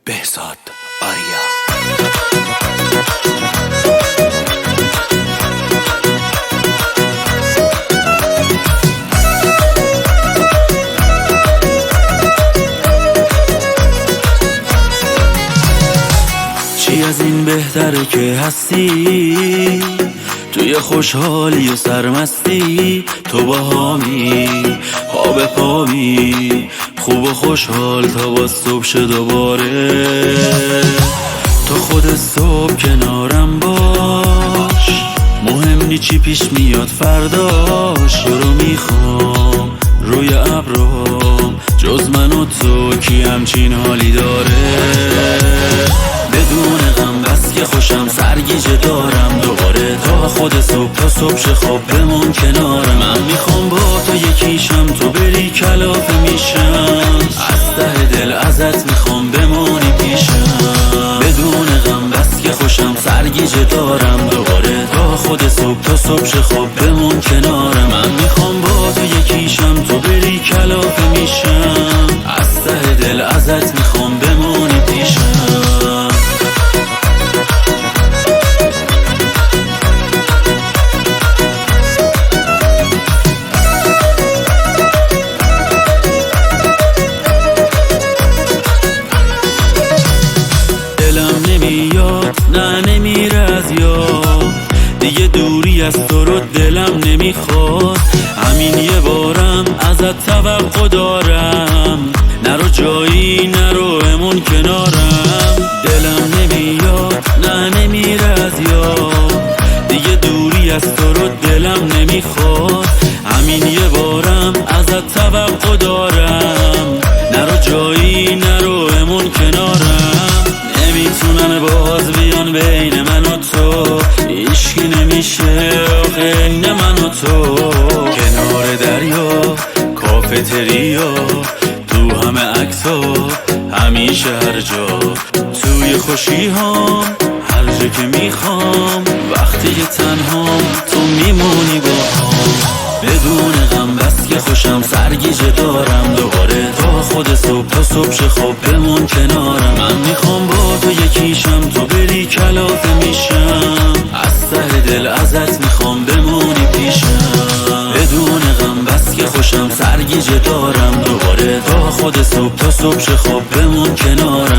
بهزاد آریا. چی از این بهتره که هستی توی خوشحالی و سرمستی، تو با هامی پا به پامی، خوب و خوشحال تا با صبح شه دوباره. تو خود صبح کنارم باش، مهم نی چی پیش میاد فرداش. تو رو میخوام روی ابرام، جز من و تو کی همچین حالی داره. بدون غم بس که خوشم سرگیجه دارم دوباره، تا خود صبح تا صبح شه خواب بمون کنارم. من میخوام با تو یکیشم، تو بری کلافه میشم، از ته دل ازت میخوام بمونی پیشم. بدون غم بس که خوشم سرگیجه دارم دوباره، تا خود صبح تا صبح شه خواب بمون کنارم. من میخوام با تو یکیشم، تو بری کلافه میشم، از ته دل ازت میخوام بمونی پیشم. نه نمیره از یاد دیگه، دوری از تو رو دلم نمیخواد. همین یه بارم ازت توقع دارم، نرو جایی نرو امون کنارم. دلم نمیاد نه نمیره از یاد دیگه، دوری از تو رو دلم نمیخواد. همین یه بارم ازت توقع دارم، نرو جایی نرو امون کنارم. نمیتونن باز بیان بین من و تو، هیچکی نمیشه غیر من و تو. کنار دریا کافتریا، تو همه عکس‌ها همیشه هر جا، توی خوشی ها هر جا که میخوام. وقتی که تنهام تو میمونی با هم. بدون غم بس که خوشم سرگیجه دارم دوباره، تا خود صبح تا صبح شه خواب بمون کنارم. من میخوام با تو یکیشم، تو بری کلافه میشم، از ته دل ازت میخوام بمونی پیشم. بدون غم بس که خوشم سرگیجه دارم دوباره، تا خود صبح تا صبح شه خواب بمون کنارم.